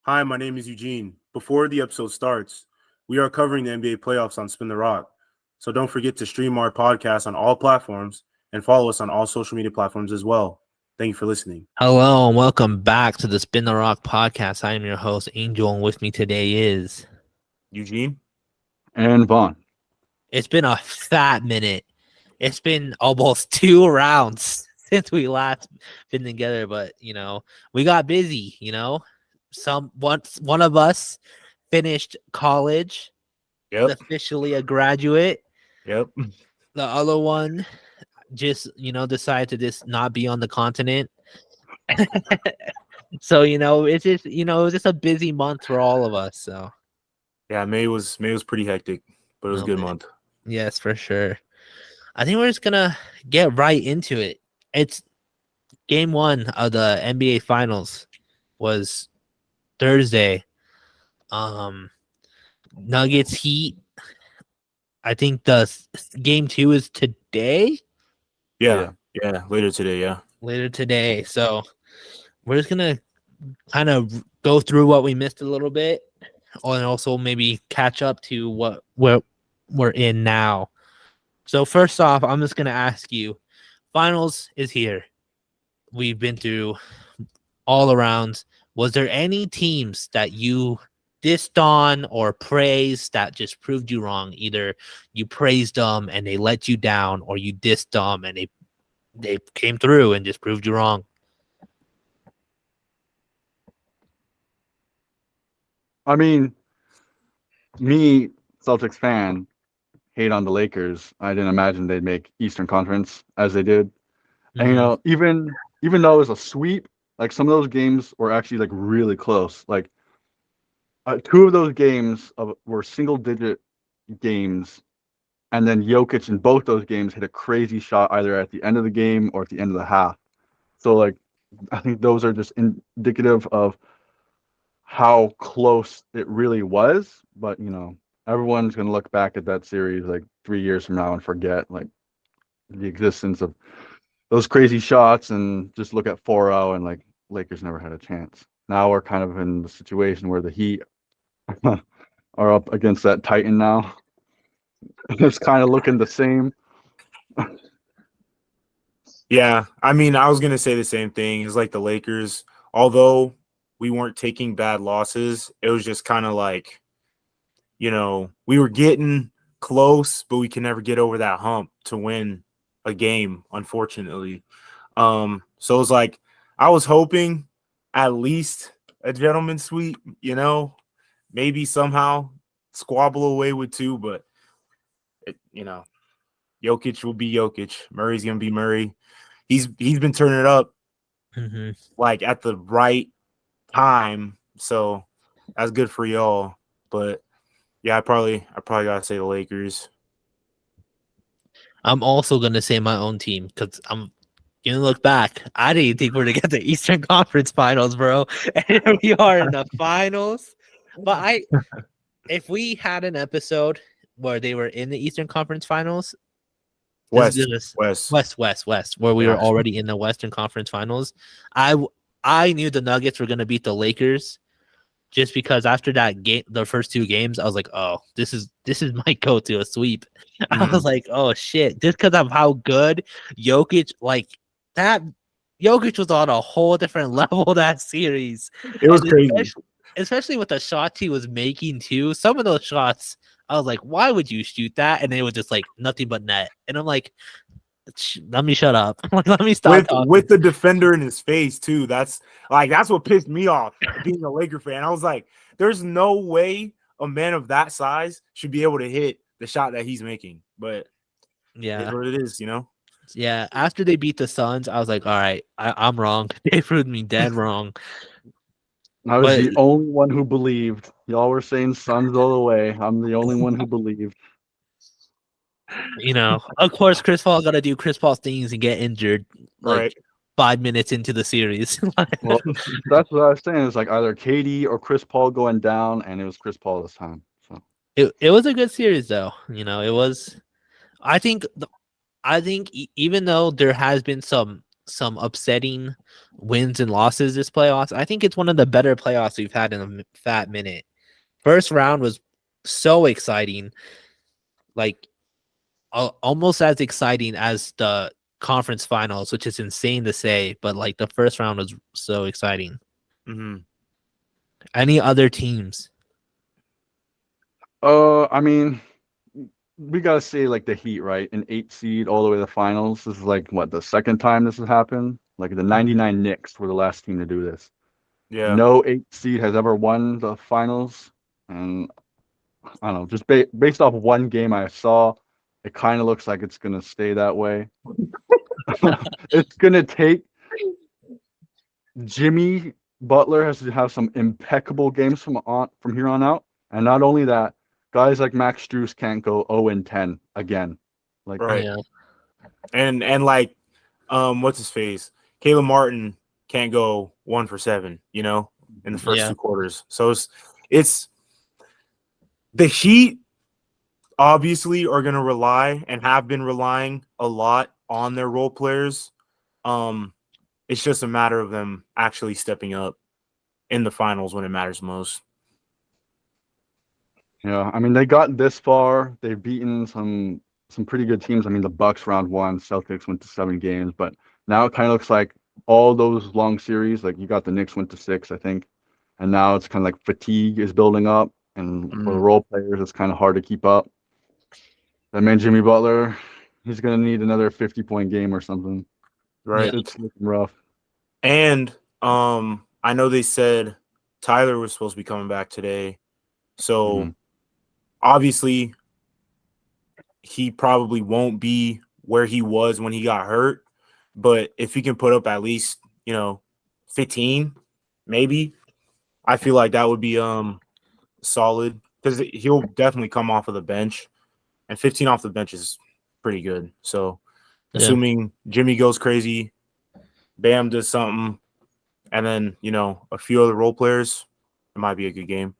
Hi, my name is Eugene. Before the episode starts, we are covering the NBA playoffs on Spin the Rock. So don't forget to stream our podcast on all platforms and follow us on all social media platforms as well. Thank you for listening. Hello and welcome back to the Spin the Rock podcast. I am your host, Angel, and with me today is. Eugene? And Vaughn. It's been a fat minute. It's been almost 2 rounds since we last been together, but we got busy. One of us finished college, officially a graduate. Yep. The other one just decided to just not be on the continent. So it's just it was just a busy month for all of us. So Yeah, May was pretty hectic, but it was a good month. Yes, for sure. I think we're just gonna get right into it. It's game one of the NBA Finals was Thursday. Nuggets Heat. I think the game two is today. Yeah, later today. Yeah, later today. So we're just gonna kind of go through what we missed a little bit, and also maybe catch up to what we're in now. So first off, I'm just gonna ask you: Finals is here. We've been through all around. Was there any teams that you dissed on or praised that just proved you wrong? Either you praised them and they let you down, or you dissed them and they came through and just proved you wrong. I mean, me, Celtics fan, hate on the Lakers. I didn't imagine they'd make Eastern Conference as they did. And even though it was a sweep, like some of those games were actually like really close. Like two of those games were single-digit games, and then Jokic in both those games hit a crazy shot either at the end of the game or at the end of the half. So like, I think those are just indicative of how close it really was. But everyone's gonna look back at that series like 3 years from now and forget like the existence of those crazy shots and just look at 4-0 and like Lakers never had a chance. Now we're kind of in the situation where the Heat are up against that Titan now. It's kind of looking the same. Yeah, I mean, I was gonna say the same thing. It's like the Lakers, although we weren't taking bad losses, it was just kind of like, we were getting close, but we can never get over that hump to win a game, unfortunately. So it was like I was hoping at least a gentleman's sweep, maybe somehow squabble away with two, but Jokic will be Jokic. Murray's gonna be Murray. He's been turning it up like at the right time, so that's good for y'all. But yeah, I probably gotta say the Lakers. I'm also gonna say my own team because I'm gonna look back. I didn't think we are gonna get the Eastern Conference Finals, bro, and here we are in the finals. But if we had an episode where they were in the Eastern Conference Finals, West, where we were already in the Western Conference Finals, I knew the Nuggets were gonna beat the Lakers. Just because after that game, the first two games, I was like, "Oh, this is my go-to a sweep." I was like, "Oh shit!" Just because of how good Jokic, Jokic was on a whole different level that series. It was crazy, especially with the shots he was making too. Some of those shots, I was like, "Why would you shoot that?" And it was just like nothing but net. And I'm like, let me shut up. Let me stop with the defender in his face too. That's what pissed me off being a Laker fan. I was like, there's no way a man of that size should be able to hit the shot that he's making. But yeah, it's what it is, Yeah, after they beat the Suns, I was like, all right, I'm wrong. They proved me dead wrong. I was the only one who believed. Y'all were saying Suns all the way. I'm the only one who believed. Of course, Chris Paul got to do Chris Paul things and get injured right 5 minutes into the series. Well, that's what I was saying. It's like either KD or Chris Paul going down, and it was Chris Paul this time. So it was a good series, though. It was. I think even though there has been some some upsetting wins and losses this playoffs. I think it's one of the better playoffs we've had in a fat minute. First round was so exciting, like almost as exciting as the conference finals, which is insane to say, but like the first round was so exciting. Hmm. Any other teams? I mean, we gotta say like the Heat, right? An 8 seed all the way to the finals. This is like what, the second time this has happened? Like the '99 Knicks were the last team to do this. Yeah. No 8 seed has ever won the finals, and I don't know, just based off one game I saw, it kind of looks like it's gonna stay that way. It's gonna take Jimmy Butler has to have some impeccable games from here on out, and not only that, guys like Max Strus can't go 0-10 again. Like, Right. Yeah. And like, what's his face? Caleb Martin can't go 1 for 7, you know, in the first Yeah. 2 quarters. So it's the Heat obviously are going to rely and have been relying a lot on their role players. It's just a matter of them actually stepping up in the finals when it matters most. yeah, I mean, they got this far. They've beaten some pretty good teams. I mean, the Bucks round 1, Celtics went to 7 games, but now it kind of looks like all those long series, like you got the Knicks went to 6, I think, and now it's kind of like fatigue is building up, and for the role players, it's kind of hard to keep up. That man Jimmy Butler, he's gonna need another 50-point game or something. Right. Yeah. It's looking rough. And I know they said Tyler was supposed to be coming back today. So obviously he probably won't be where he was when he got hurt. But if he can put up at least, 15, maybe, I feel like that would be solid, because he'll definitely come off of the bench. And 15 off the bench is pretty good. So assuming Jimmy goes crazy, Bam does something, and then, a few other role players, it might be a good game.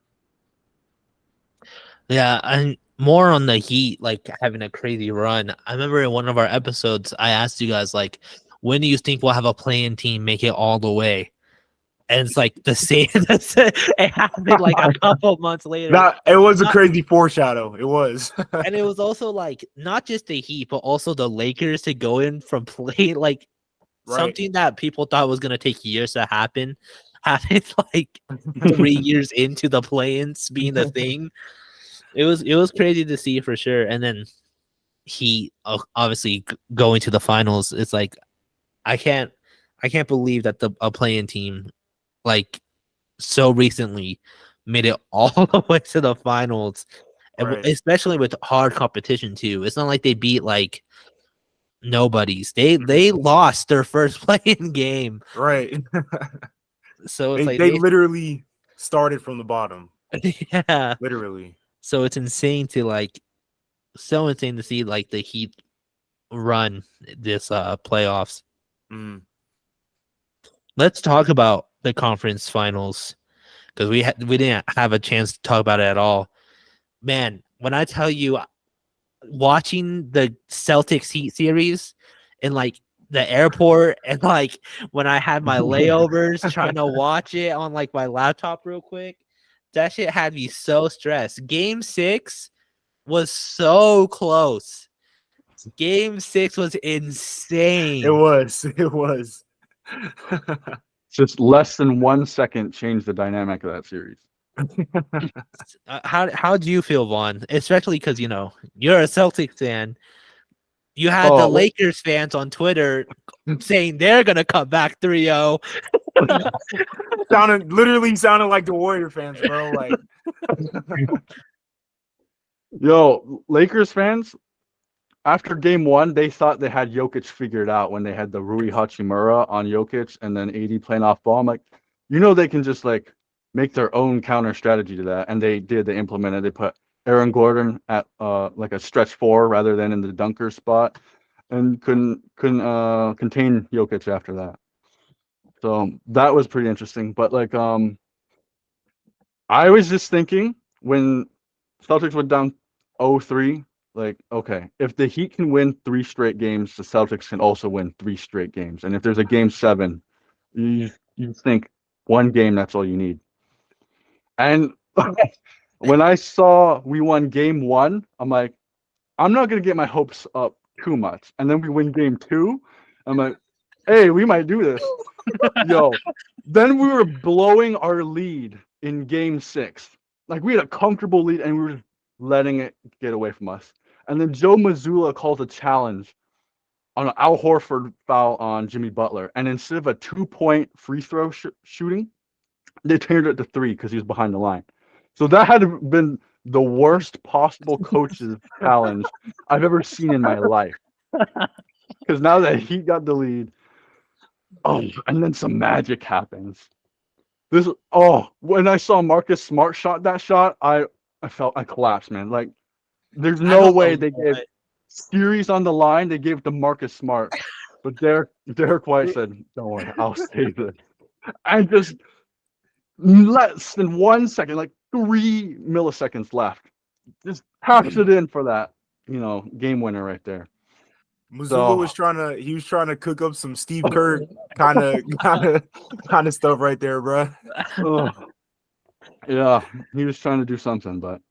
Yeah, and more on the Heat, like having a crazy run. I remember in one of our episodes, I asked you guys, like, when do you think we'll have a playing team make it all the way? And it's like the same. It happened like a couple months later. It was a crazy foreshadow. It was. And it was also like not just the Heat, but also the Lakers to go in from play, like something that people thought was gonna take years to happen. Happened like 3 years into the play-ins being the thing. It was crazy to see for sure. And then he obviously going to the finals. It's like I can't believe that a playing team like so recently made it all the way to the finals, Right. especially with hard competition too. It's not like they beat like nobodies. They lost their first playing game. Right. So it's they literally started from the bottom. Yeah. Literally. So it's insane so insane to see like the Heat run this playoffs. Let's talk about the conference finals, because we didn't have a chance to talk about it at all. Man, when I tell you, watching the Celtics Heat series in like the airport, and like when I had my layovers trying to watch it on like my laptop real quick, that shit had me so stressed. Game 6 was so close. Game 6 was insane. It was. Just less than 1 second changed the dynamic of that series. How do you feel, Vaughn? Especially because you're a Celtics fan. You had the Lakers fans on Twitter saying they're gonna come back 3-0. Literally sounded like the Warrior fans, bro. Like, yo, Lakers fans, after game 1, they thought they had Jokic figured out when they had the Rui Hachimura on Jokic and then AD playing off ball. I'm like, they can just like make their own counter strategy to that, and they did. They implemented. They put Aaron Gordon at like a stretch 4 rather than in the dunker spot, and couldn't contain Jokic after that. So that was pretty interesting. But like I was just thinking when Celtics went down 0-3, like, okay, if the Heat can win 3 straight games, the Celtics can also win 3 straight games. And if there's a game 7, you think one game, that's all you need. And when I saw we won game 1, I'm like, I'm not gonna get my hopes up too much. And then we win game 2, I'm like, hey, we might do this. Yo, then we were blowing our lead in game 6. Like we had a comfortable lead and we were just letting it get away from us. And then Joe Mazzulla calls a challenge on an Al Horford foul on Jimmy Butler. And instead of a 2-point free throw shooting, they turned it to 3 because he was behind the line. So that had been the worst possible coach's challenge I've ever seen in my life. Because now that he got the lead, and then some magic happens. When I saw Marcus Smart shot that shot, I collapsed, man. Like, there's no way they gave series on the line. They gave it to Marcus Smart, but Derek White said, "Don't worry, I'll save it." And just less than 1 second, like 3 milliseconds left, just taps it in for that, game winner right there. Mazzulla was trying to cook up some Steve Kerr kind of stuff right there, bro. Yeah, he was trying to do something, but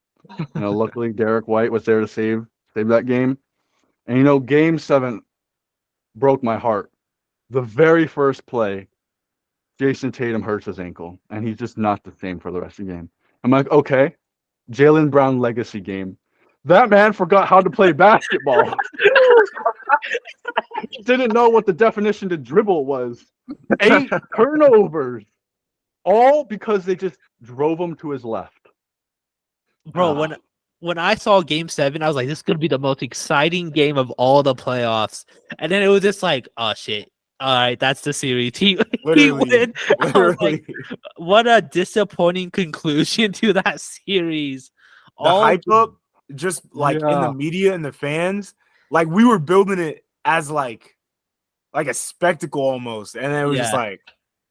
luckily Derek White was there to save that game. And game 7 broke my heart. The very first play, Jason Tatum hurts his ankle, and he's just not the same for the rest of the game. I'm like, okay, Jaylen Brown legacy game. That man forgot how to play basketball. He didn't know what the definition to dribble was. 8 turnovers, all because they just drove him to his left. Bro, when I saw game 7, I was like, this is going to be the most exciting game of all the playoffs. And then it was just like, oh, shit. All right, that's the series. He win. Like, what a disappointing conclusion to that series. The hype up, just like in the media and the fans, like we were building it as like a spectacle almost, and then it was just like,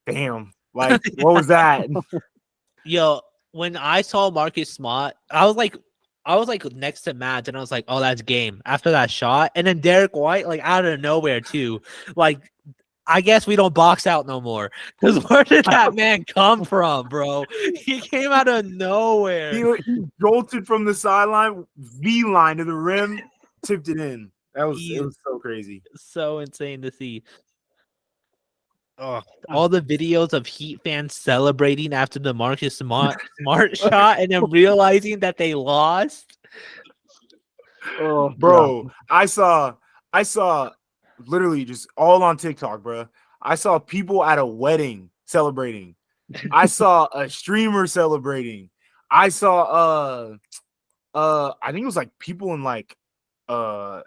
damn, like what was that? Yo, when I saw Marcus Smart, I was like next to Matt, and I was like, oh, that's game after that shot. And then Derek White, like out of nowhere too, like. I guess we don't box out no more. Because where did that man come from, bro? He came out of nowhere. He jolted from the sideline, V-line to the rim, tipped it in. It was so crazy. So insane to see. Oh, all the videos of Heat fans celebrating after the Marcus Smart shot and then realizing that they lost. Oh, bro, I saw literally just all on TikTok, bro. I saw people at a wedding celebrating. I saw a streamer celebrating. I saw I think it was like people in like a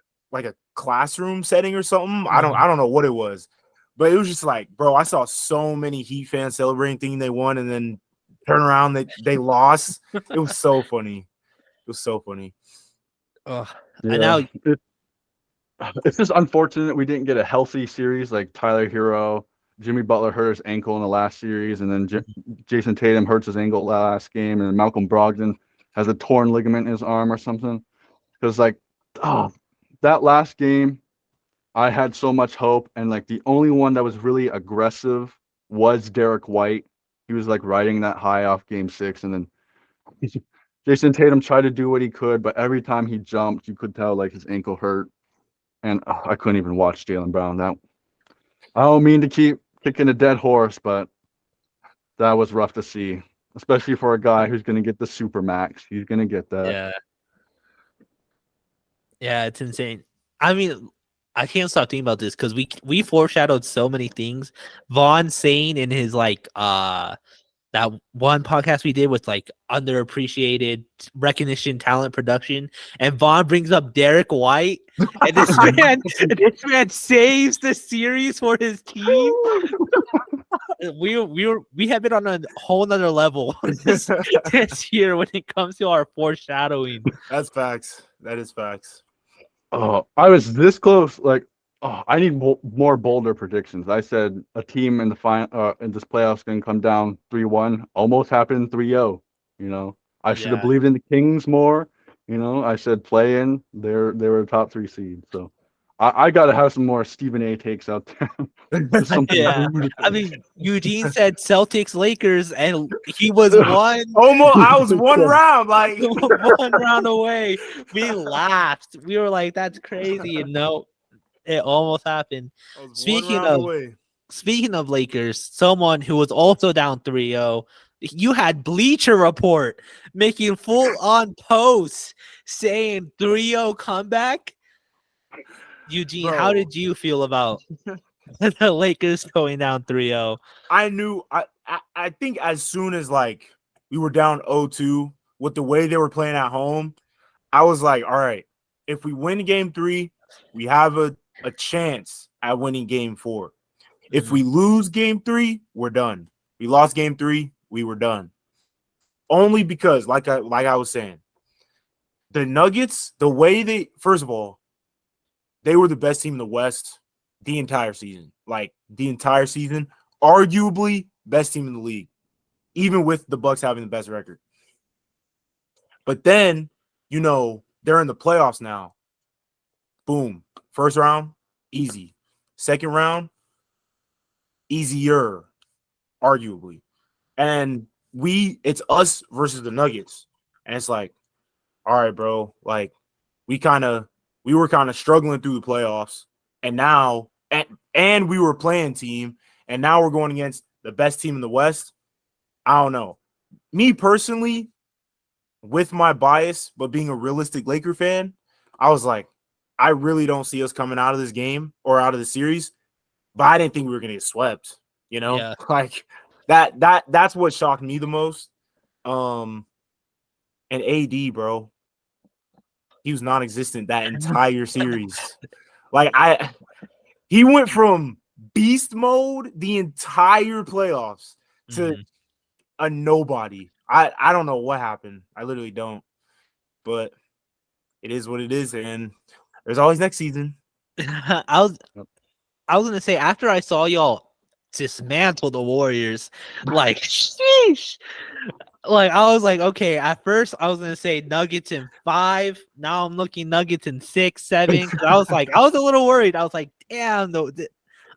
classroom setting or something. I don't know what it was. But it was just like, bro, I saw so many Heat fans celebrating thinking they won and then turn around they lost. It was so funny. It was so funny. And now it's just unfortunate we didn't get a healthy series like Tyler Hero, Jimmy Butler hurt his ankle in the last series, and then Jason Tatum hurts his ankle last game, and Malcolm Brogdon has a torn ligament in his arm or something. Because that last game, I had so much hope, and like the only one that was really aggressive was Derek White. He was like riding that high off game 6, and then Jason Tatum tried to do what he could, but every time he jumped, you could tell like his ankle hurt. And I couldn't even watch Jaylen Brown. I don't mean to keep kicking a dead horse, but that was rough to see, especially for a guy who's going to get the super max. He's going to get that. Yeah, it's insane. I mean, I can't stop thinking about this because we foreshadowed so many things. Vaughn saying in his that one podcast we did with like underappreciated recognition, talent, production, and Vaughn brings up Derek White, and this man saves the series for his team. We have been on a whole nother level this year when it comes to our foreshadowing. That's facts. That is facts. Oh, I was this close. Like, I need more bolder predictions. I said a team in the final in this playoffs going to come down 3-1. Almost happened 3-0. I should have believed in the Kings more. I said play in. They were a top 3 seed. So I gotta have some more Stephen A takes out there. Just something Yeah. ludicrous. I mean, Eugene said Celtics Lakers, and he was one Almost, I was one round. Like, one round away. We laughed. We were like, "That's crazy!" And no, it almost happened. I was one Speaking round of away. Speaking of Lakers, someone who was also down 3-0, you had Bleacher Report making full on posts saying 3-0 comeback. Eugene, how Bro. did you feel about the Lakers going down 3-0? I knew. I think as soon as like we were down 0-2 with the way they were playing at home, I was like, all right, if we win game 3, we have a chance at winning game 4. If we lose game 3, we're done. We lost game 3, we were done. Only because, like I was saying, the Nuggets, the way they, first of all, they were the best team in the West the entire season. Like the entire season, arguably best team in the league, even with the Bucks having the best record. But then, they're in the playoffs now. Boom. First round, easy. Second round, easier, arguably. And it's us versus the Nuggets. And it's like, all right, bro, like we were kind of struggling through the playoffs. And now and we were playing team, and now we're going against the best team in the West. I don't know. Me personally, with my bias, but being a realistic Laker fan, I was like, I really don't see us coming out of this game or out of the series. But I didn't think we were gonna get swept. Yeah. Like that's what shocked me the most. And AD, bro, he was non-existent that entire series. Like he went from beast mode the entire playoffs to a nobody. I don't know what happened. I literally don't. But it is what it is, and there's always next season. I was gonna say, after I saw y'all dismantle the Warriors, like sheesh. Like I was like, okay, at first I was gonna say Nuggets in 5. Now I'm looking Nuggets in 6, 7. 'Cause I was a little worried. I was like, damn,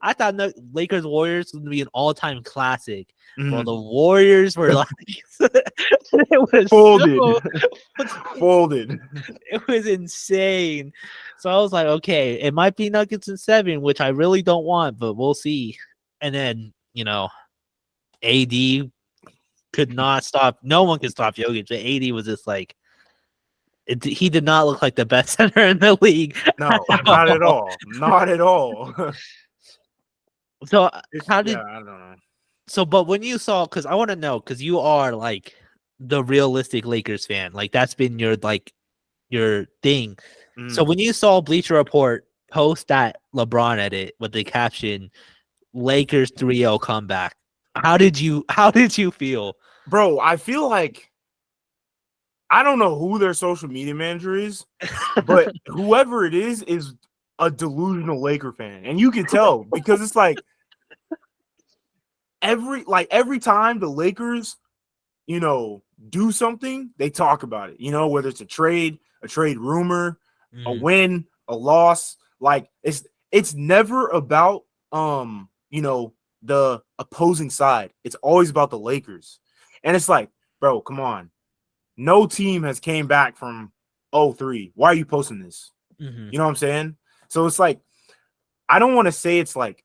I thought Lakers Warriors was gonna be an all-time classic. Well, the Warriors were like it was Folded. It was insane. So I was like, okay, it might be Nuggets in 7, which I really don't want, but we'll see. And then, AD could not stop. No one could stop Jokic. But AD was just like, he did not look like the best center in the league. No, not at all. Not at all. So I don't know. So, but when you saw, because I want to know, because you are like the realistic Lakers fan, like that's been your thing. So when you saw Bleacher Report post that LeBron edit with the caption "Lakers 3-0 comeback," how did you feel? Bro, I feel like I don't know who their social media manager is, but whoever it is a delusional Laker fan. And you can tell because it's like every time the Lakers, do something, they talk about it. Whether it's a trade rumor, a win, a loss. Like it's never about the opposing side. It's always about the Lakers. And it's like, bro, come on. No team has came back from 0-3. Why are you posting this? You know what I'm saying? So it's like, I don't want to say it's like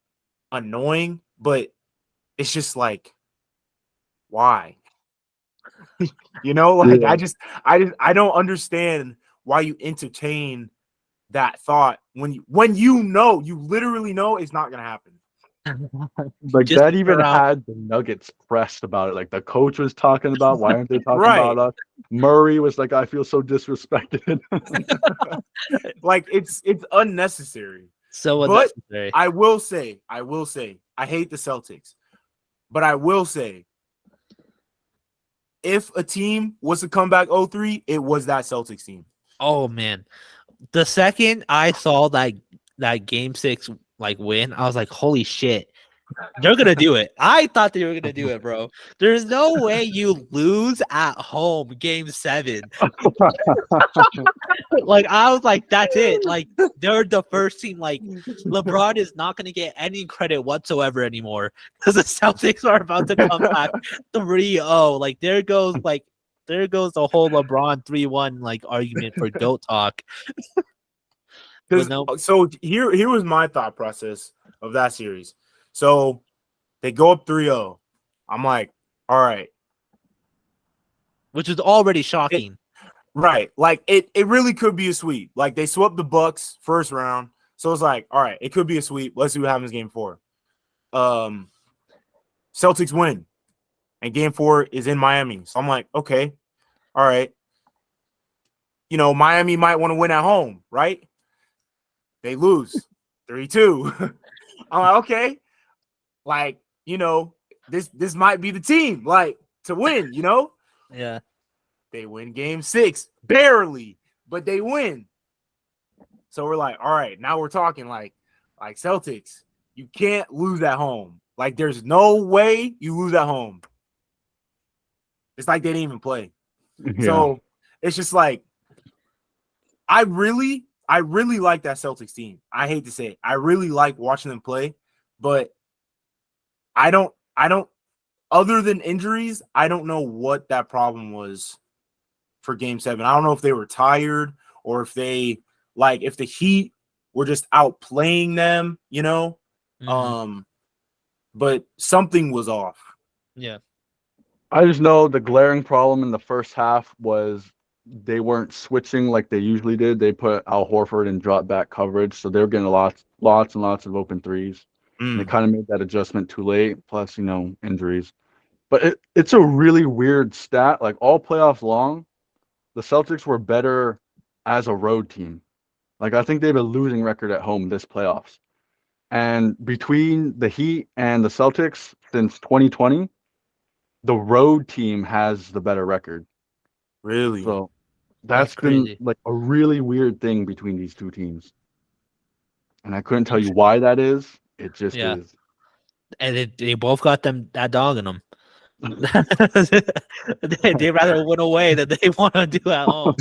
annoying, but it's just like, why? Yeah. I don't understand why you entertain that thought when you literally know it's not gonna happen. Like Just that even around- had the Nuggets pressed about it. Like the coach was talking about why aren't they talking Right. about us? Murray was like, I feel so disrespected. Like it's unnecessary. So But unnecessary. I will say, I hate the Celtics, but I will say, if a team was to come back 0-3, it was that Celtics team. Oh man, the second I saw that game 6 like win, I was like, holy shit! They're gonna do it. I thought they were gonna do it, bro. There's no way you lose at home game 7. Like I was like, that's it. Like they're the first team. Like LeBron is not gonna get any credit whatsoever anymore because the Celtics are about to come back 3-0. Like there goes the whole LeBron 3-1 like argument for GOAT talk. But no, So here was my thought process of that series. So they go up 3-0. I'm like, all right. which is already shocking. Right. Like it really could be a sweep. Like they swept the Bucks first round. So it's like, all right, it could be a sweep. Let's see what happens game 4. Celtics win. And game 4 is in Miami. So I'm like, okay. All right. Miami might want to win at home, right? They lose 3-2. I'm like, okay. Like, this might be the team, like, to win, Yeah. They win game 6, barely, but they win. So we're like, all right, now we're talking like Celtics, you can't lose at home. Like, there's no way you lose at home. It's like they didn't even play. Yeah. So it's just like, I really like that Celtics team. I hate to say it. I really like watching them play, but I don't, other than injuries, I don't know what that problem was for game 7. I don't know if they were tired or if if the Heat were just outplaying them, but something was off. Yeah. I just know the glaring problem in the first half was they weren't switching like they usually did. They put Al Horford in drop back coverage, so they were getting lots and lots of open threes. And they kind of made that adjustment too late, plus, injuries. But it's a really weird stat. Like all playoffs long, the Celtics were better as a road team. Like I think they have a losing record at home this playoffs. And between the Heat and the Celtics since 2020, the road team has the better record. Really? So that's been crazy. like a really weird thing between these two teams. And I couldn't tell you why that is. It just is. And they both got that dog in them. They rather win away than they want to do at home.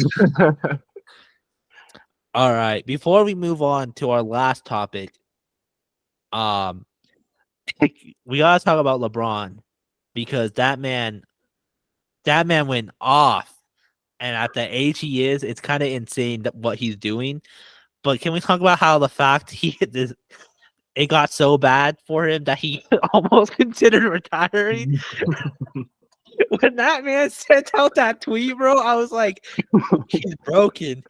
All right. Before we move on to our last topic, we gotta talk about LeBron because that man went off, and at the age he is, it's kind of insane what he's doing. But can we talk about how the fact it got so bad for him that he almost considered retiring? When that man sent out that tweet, bro, I was like, he's broken.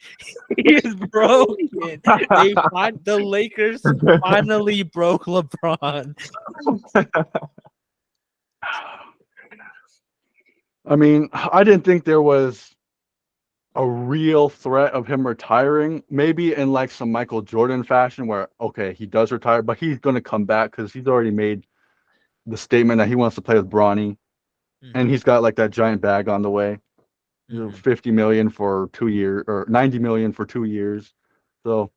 He is broken. The Lakers finally broke LeBron. I mean, I didn't think there was a real threat of him retiring. Maybe in like some Michael Jordan fashion where, okay, he does retire, but he's going to come back because he's already made the statement that he wants to play with Bronny. And he's got like that giant bag on the way. $50 million for 2 years or $90 million for 2 years. So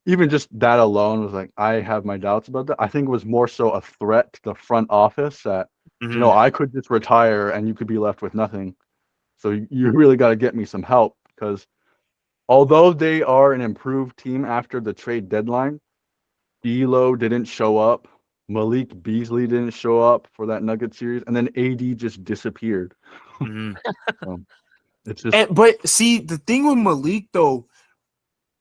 even just that alone was like, I have my doubts about that. I think it was more so a threat to the front office that, I could just retire and you could be left with nothing. So you really got to get me some help because although they are an improved team after the trade deadline, D'Lo didn't show up. Malik Beasley didn't show up for that Nugget series, and then AD just disappeared. So it's just. But see, the thing with Malik though,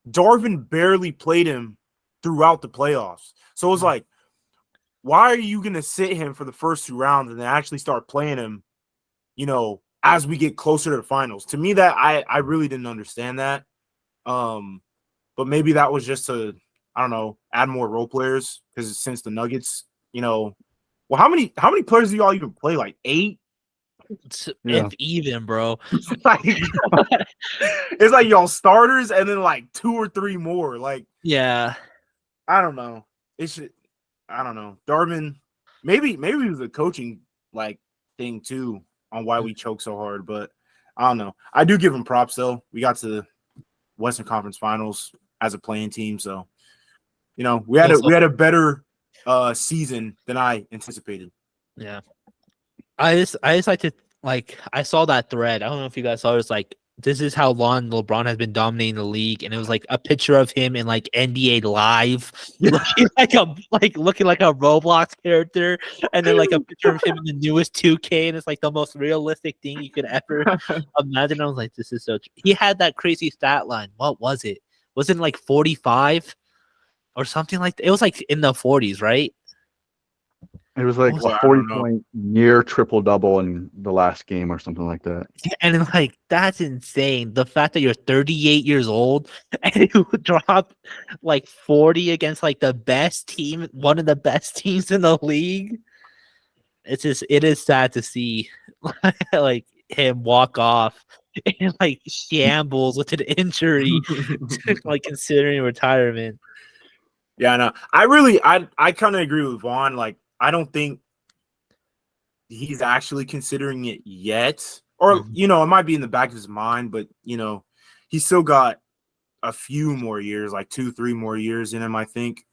Darvin barely played him throughout the playoffs. So it was like, why are you gonna sit him for the first 2 rounds and then actually start playing him? As we get closer to the finals. To me, that I really didn't understand that. But maybe that was just to, I don't know, add more role players because since the Nuggets, well, how many players do y'all even play? Like 8? If even, bro. It's like y'all starters and then like 2 or 3 more. Like, yeah, I don't know. I don't know. Darvin, maybe it was a coaching like thing too on why we choke so hard, but I don't know. I do give him props though. We got to the Western Conference Finals as a playing team, so we had a better season than I anticipated. Yeah. I just like to I saw that thread. I don't know if you guys saw it. It's like this is how long LeBron has been dominating the league, and it was like a picture of him in like NBA Live, looking like a Roblox character, and then like a picture of him in the newest 2K, and it's like the most realistic thing you could ever imagine. I was like, this is so. He had that crazy stat line. What was it? Was it like 45 or something like that? It was like in the 40s, right? It was like Also, a I 40 don't know. point near triple double in the last game or something like that. And then, like, that's insane. The fact that you're 38 years old and you drop like 40 against like the best team, one of the best teams in the league. It is sad to see like him walk off in like shambles with an injury, like considering retirement. Yeah, no, I kind of agree with Vaughn. Like, I don't think he's actually considering it yet, or Mhm. it might be in the back of his mind, but he's still got a few more years, like 2-3 more years in him, I think.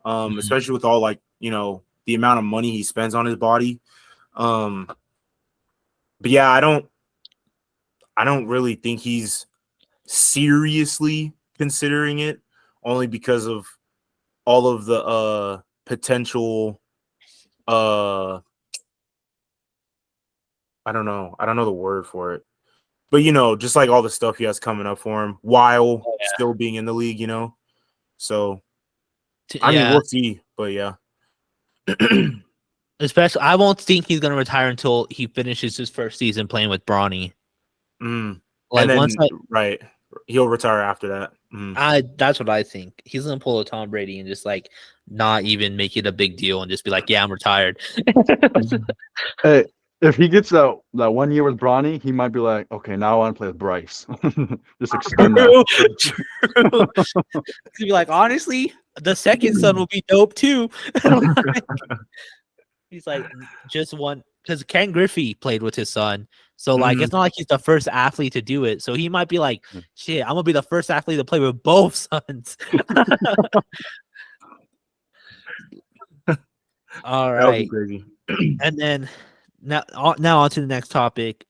Mhm. Especially with all like the amount of money he spends on his body. But yeah, I don't really think he's seriously considering it, only because of all of the potential I don't know the word for it, but just like all the stuff he has coming up for him while Oh, yeah. still being in the league, so I mean, Yeah, we'll see, but yeah. especially I won't think he's gonna retire until he finishes his first season playing with Bronny. And Like once then right, he'll retire after that. that's what I think. He's gonna pull a Tom Brady and just like not even make it a big deal and just be like, yeah, I'm retired. Hey, if he gets that 1 year with Bronny, he might be like, okay, now I want to play with Bryce. Just extend that. True. To be like, honestly, the second son will be dope too. He's like, just one because Ken Griffey played with his son. So like it's not like he's the first athlete to do it. So he might be like, shit, I'm gonna be the first athlete to play with both sons. All That would be right. crazy. And then now on to the next topic.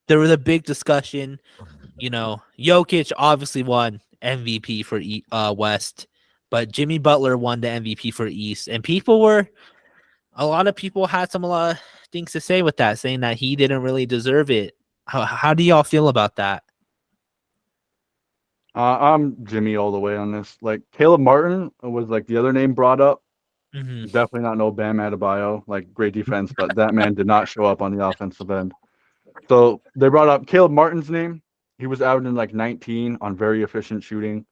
There was a big discussion. Jokic obviously won MVP for West, but Jimmy Butler won the MVP for East, and a lot of people had a lot of things to say with that, saying that he didn't really deserve it. How do y'all feel about that? I'm Jimmy all the way on this. Like Caleb Martin was like the other name brought up. Mm-hmm. Definitely not no Bam Adebayo. Like great defense, but that man did not show up on the offensive end. So they brought up Caleb Martin's name. He was averaging like 19 on very efficient shooting.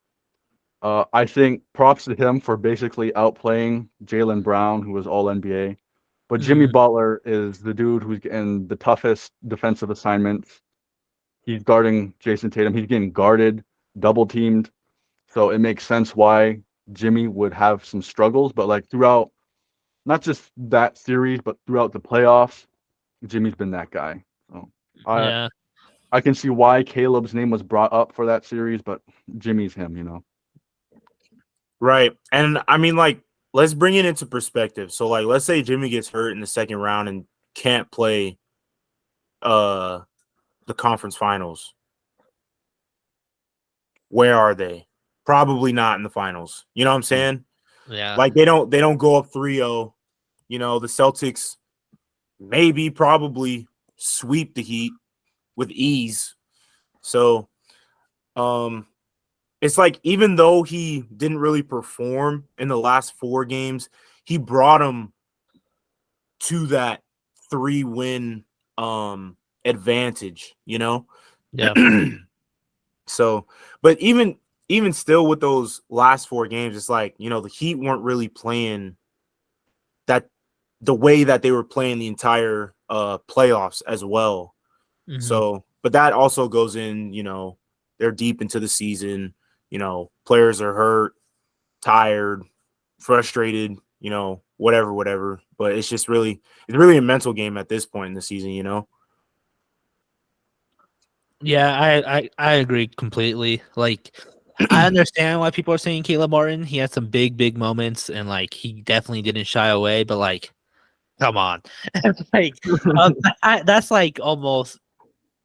I think props to him for basically outplaying Jaylen Brown, who was all NBA. But Jimmy Mhm. Butler is the dude who's getting the toughest defensive assignments. He's guarding Jason Tatum. He's getting guarded, double teamed. So it makes sense why Jimmy would have some struggles. But like throughout, not just that series, but throughout the playoffs, Jimmy's been that guy. So Yeah. I can see why Caleb's name was brought up for that series, but Jimmy's him. Right. And I mean, like, let's bring it into perspective. So, like, let's say Jimmy gets hurt in the second round and can't play the conference finals. Where are they? Probably not in the finals. You know what I'm saying? Yeah. Like they don't go up 3-0. The Celtics probably sweep the Heat with ease. So it's like even though he didn't really perform in the last 4 games, he brought him to that 3-win advantage, Yeah. So, but even still with those last 4 games, it's like, the Heat weren't really playing that the way that they were playing the entire playoffs as well. Mhm. So, but that also goes in, they're deep into the season, players are hurt, tired, frustrated, whatever. But it's really a mental game at this point in the season, Yeah, I agree completely. Like, I understand why people are saying Caleb Martin. He had some big moments, and like he definitely didn't shy away. But like, come on, like that's like almost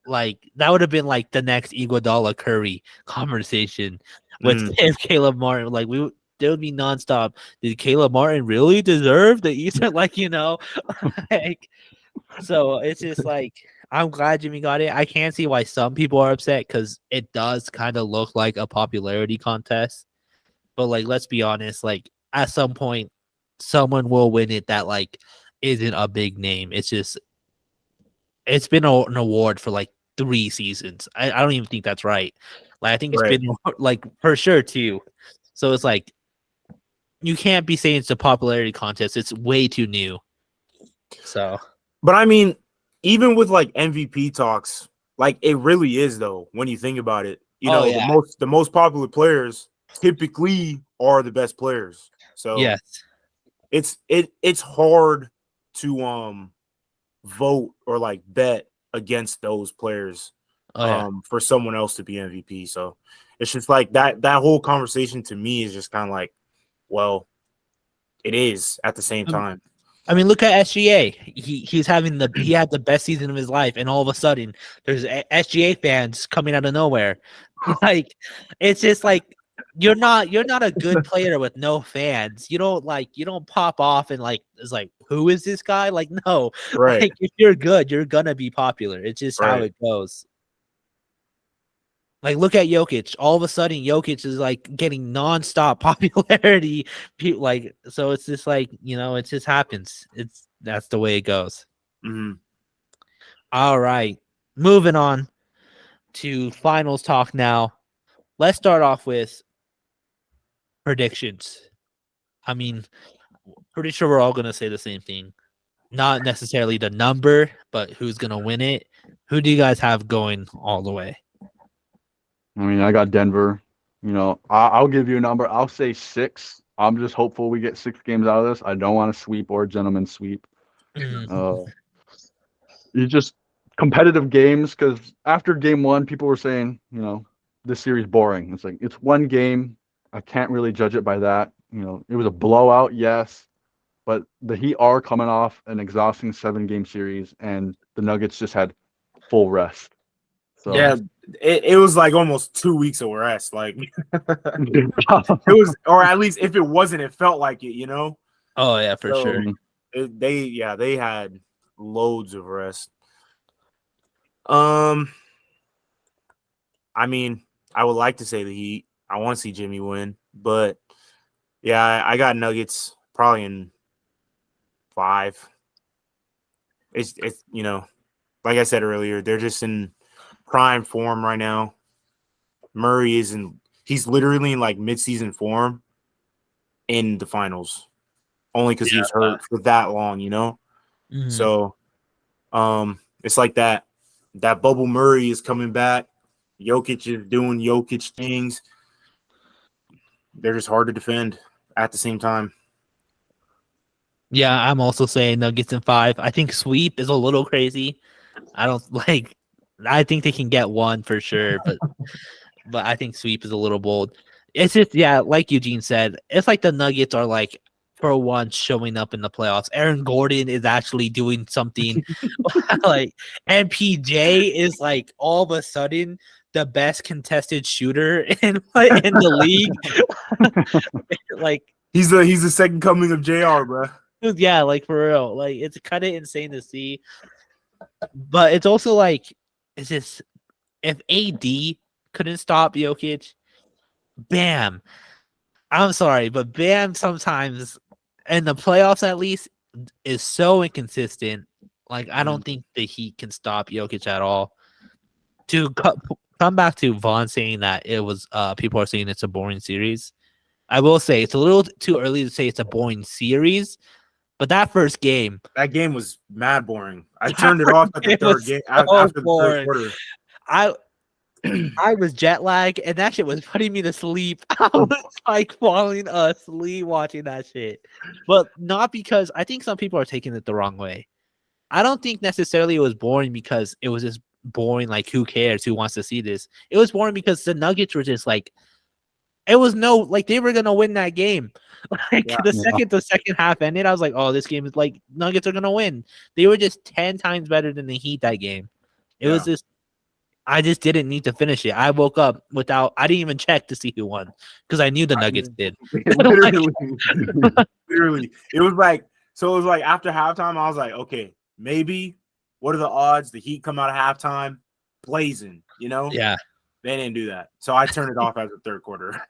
like that would have been like the next Iguodala Curry conversation with if Caleb Martin. Like there would be nonstop. Did Caleb Martin really deserve the Eastern? Like like. So it's just like I'm glad Jimmy got it. I can't see why some people are upset because it does kind of look like a popularity contest. But like, let's be honest, like at some point, someone will win it that like isn't a big name. It's just it's been an award for like 3 seasons. I don't even think that's right. Like I think it's been like for sure too. So it's like you can't be saying it's a popularity contest. It's way too new. So. But I mean, even with like MVP talks, like it really is though. When you think about it, the most popular players typically are the best players. So yes, it's hard to vote or like bet against those players for someone else to be MVP. So it's just like that whole conversation to me is just kind of like, well, it is at the same time. I mean, look at SGA. He had the best season of his life, and all of a sudden, there's SGA fans coming out of nowhere. Like, it's just like you're not a good player with no fans. You don't pop off and like it's like who is this guy? Like no, right? Like, if you're good, you're gonna be popular. It's just how it goes. Like, look at Jokic. All of a sudden, Jokic is like getting nonstop popularity. Like, so it's just like it just happens. That's the way it goes. Mm-hmm. All right, moving on to finals talk now. Let's start off with predictions. I mean, pretty sure we're all gonna say the same thing. Not necessarily the number, but who's gonna win it. Who do you guys have going all the way? I mean, I got Denver. I'll give you a number. I'll say 6. I'm just hopeful we get 6 games out of this. I don't want to sweep or gentleman sweep. You just competitive games because after game 1, people were saying, this series boring. It's like it's one game. I can't really judge it by that. It was a blowout, yes, but the Heat are coming off an exhausting 7-game series, and the Nuggets just had full rest. So yeah, it was like almost 2 weeks of rest. Like it was, or at least if it wasn't, it felt like it. Oh yeah, for sure. They had loads of rest. I mean, I would like to say the Heat. I want to see Jimmy win, but yeah, I got Nuggets probably in 5. It's like I said earlier, they're just in prime form right now. Murray he's literally in like mid-season form in the finals, only because he was hurt for that long, Mm-hmm. So it's like that bubble Murray is coming back. Jokic is doing Jokic things. They're just hard to defend at the same time. Yeah, I'm also saying Nuggets in 5. I think sweep is a little crazy. I think they can get 1 for sure, but I think sweep is a little bold. It's just like Eugene said, it's like the Nuggets are like for once showing up in the playoffs. Aaron Gordon is actually doing something like MPJ is like all of a sudden the best contested shooter in the league. Like he's the second coming of JR, bro. Yeah, like for real. Like it's kind of insane to see. But it's also like it's just if AD couldn't stop Jokic, Bam. I'm sorry, but Bam sometimes in the playoffs at least is so inconsistent. Like I don't think the Heat can stop Jokic at all. To come back to Vaughn saying that it was people are saying it's a boring series. I will say it's a little too early to say it's a boring series, but that first game, that game was mad boring. I turned it off at the third game after the third quarter. I was jet lagged, and that shit was putting me to sleep. I was like falling asleep watching that shit. But not because I think some people are taking it the wrong way. I don't think necessarily it was boring because it was just boring. Like, who cares? Who wants to see this? It was boring because the Nuggets were just like It was they were gonna win that game. Like Yeah. the second half ended, I was like, oh, this game is like Nuggets are gonna win. They were just 10 times better than the Heat that game. It was just I just didn't need to finish it. I woke up I didn't even check to see who won because I knew the Nuggets did. Literally. It was like after halftime, I was like, okay, maybe what are the odds the Heat come out of halftime blazing, Yeah. They didn't do that. So I turned it off after the third quarter.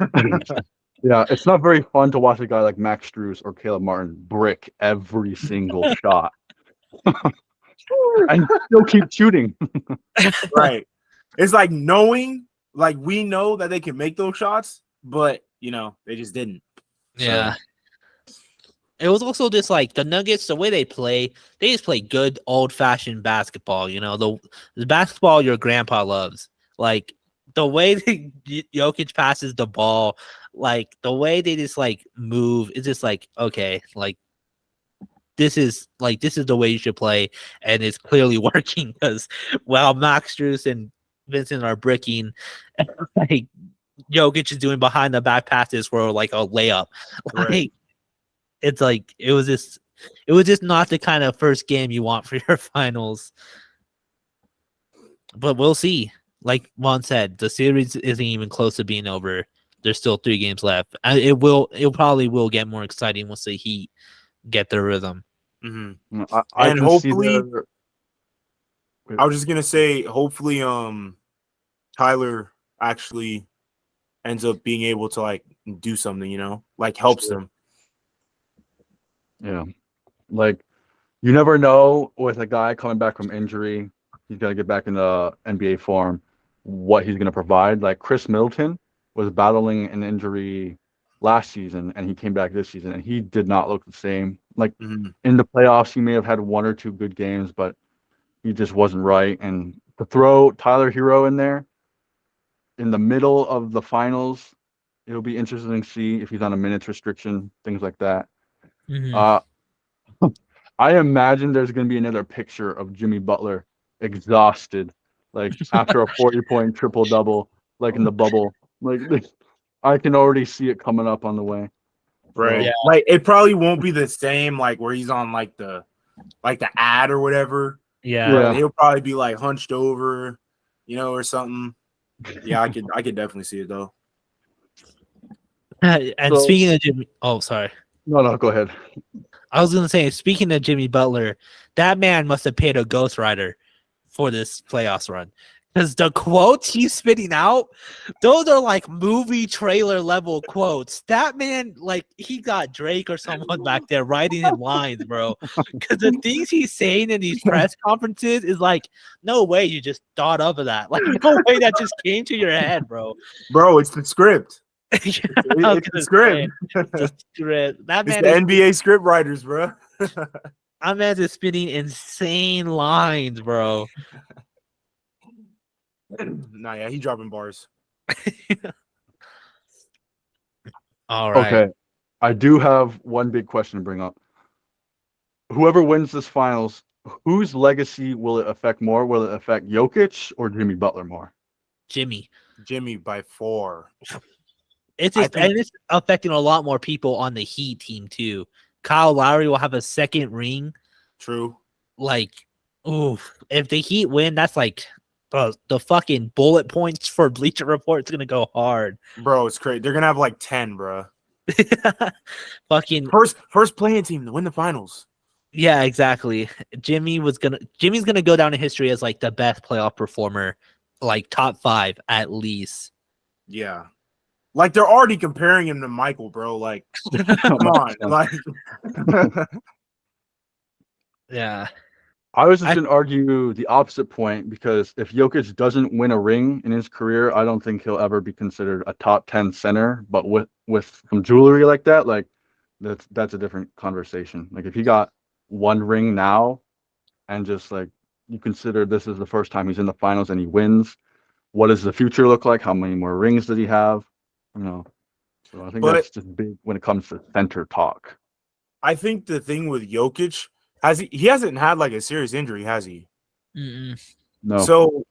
Yeah, it's not very fun to watch a guy like Max Strus or Caleb Martin brick every single shot. And still keep shooting. Right. It's like knowing, like we know that they can make those shots, but they just didn't. Yeah. It was also just like the Nuggets, the way they just play good old-fashioned basketball, the basketball your grandpa loves. Like the way Jokic passes the ball, like the way they just like move, it's just like, okay, like this is the way you should play, and it's clearly working because while Max Strus and Vincent are bricking, like Jokic is doing behind the back passes for like a layup. Right. Like it's like it was just not the kind of first game you want for your finals. But we'll see. Like Juan said, the series isn't even close to being over. There's still 3 games left. It probably will get more exciting once the Heat get their rhythm. Mm-hmm. And hopefully, I was just gonna say, hopefully, Tyler actually ends up being able to like do something, like helps them. Yeah, like you never know with a guy coming back from injury. He's got to get back in the NBA form. What he's going to provide. Like Chris Middleton was battling an injury last season, and he came back this season, and he did not look the same. Like in the playoffs, he may have had 1 or 2 good games, but he just wasn't right. And to throw Tyler Hero in there in the middle of the finals, it'll be interesting to see if he's on a minutes restriction, things like that. I imagine there's going to be another picture of Jimmy Butler exhausted, like after a 40-point triple-double, like in the bubble. Like I can already see it coming up on the way. Right. Yeah. Like it probably won't be the same like where he's on like the ad or whatever. Yeah. He'll probably be like hunched over, or something. Yeah, I could definitely see it though. And speaking of Jimmy, sorry. No, go ahead. I was gonna say, speaking of Jimmy Butler, that man must have paid a ghostwriter for this playoffs run. Because the quotes he's spitting out, those are like movie trailer level quotes. That man, like, he got Drake or someone back there writing him lines, bro. Because the things he's saying in these press conferences is like, no way you just thought of that. Like, no way that just came to your head, bro. Bro, it's the script. It's the script. The script. That it's man the is, NBA script writers, bro. that man is spitting insane lines, bro. Nah, yeah, he dropping bars. All right. Okay. I do have one big question to bring up. Whoever wins this finals, whose legacy will it affect more? Will it affect Jokic or Jimmy Butler more? Jimmy by 4. It's affecting a lot more people on the Heat team too. Kyle Lowry will have a second ring. True. Like, oof. If the Heat win, that's like the fucking bullet points for Bleacher Report is gonna go hard. Bro, it's crazy. They're gonna have like 10, bro. Fucking first playing team to win the finals. Yeah, exactly. Jimmy's gonna go down in history as like the best playoff performer, like top 5 at least. Yeah. Like they're already comparing him to Michael, bro. Like, come on. Like yeah. I was just going to argue the opposite point because if Jokic doesn't win a ring in his career, I don't think he'll ever be considered a top 10 center. But with some jewelry like that, like that's a different conversation. Like if he got 1 ring now and just like you consider this is the first time he's in the finals and he wins, what does the future look like? How many more rings does he have? So I think that's just big when it comes to center talk. I think the thing with Jokic, he hasn't had like a serious injury, has he? Mm-mm. No. So,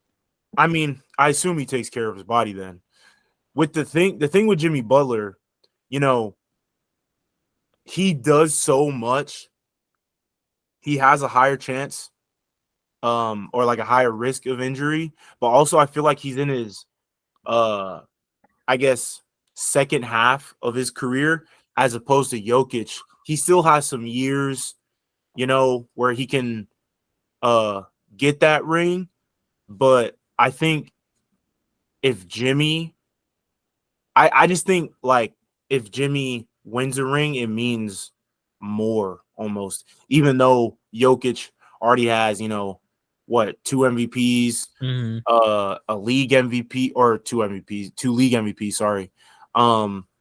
I mean, I assume he takes care of his body then. with the thing with Jimmy Butler, you know, he does so much. He has a higher chance, or like a higher risk of injury. But also, I feel like he's in his, I guess, second half of his career, as opposed to Jokic. He still has some years, you know, where he can get that ring. But I think if Jimmy, I just think like if Jimmy wins a ring, it means more almost. Even though Jokic already has, you know, what, 2 MVPs, a league MVP, or 2 MVPs, 2 league MVPs, sorry.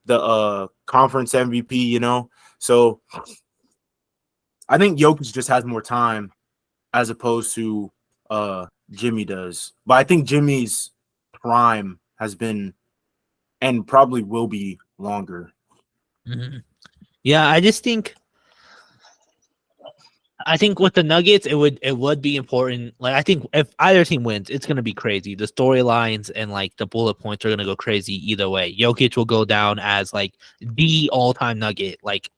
The conference MVP, you know. So I think Jokic just has more time as opposed to Jimmy does. But I think Jimmy's prime has been and probably will be longer. Yeah, I think with the Nuggets, it would be important. Like, I think if either team wins, it's gonna be crazy. The storylines and like the bullet points are gonna go crazy either way. Jokic will go down as like the all-time Nugget, like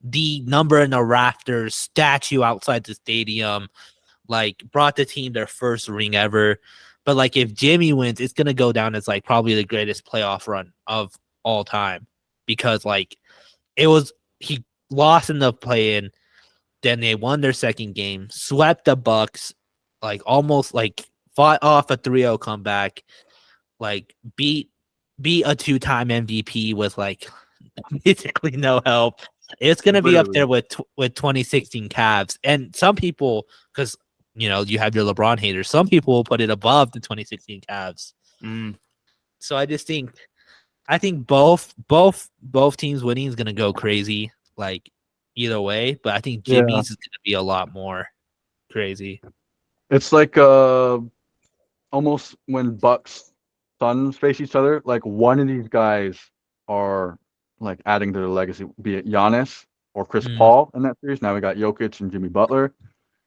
the number in the rafters, statue outside the stadium, like brought the team their first ring ever. But like if Jimmy wins, it's gonna go down as like probably the greatest playoff run of all time, because like he lost in the play-in. Then they won their second game, swept the Bucks, like almost like fought off a 3-0 comeback, like beat a 2-time MVP with like basically no help. It's gonna be up there with 2016 Cavs, and some people, because you know you have your LeBron haters, some people will put it above the 2016 Cavs. So I think both teams winning is gonna go crazy. Like either way, but I think Jimmy's is going to be a lot more crazy. It's like almost when Bucks Suns face each other, like one of these guys are like adding to the legacy, be it Giannis or Chris Paul in that series. Now we got Jokic and Jimmy Butler,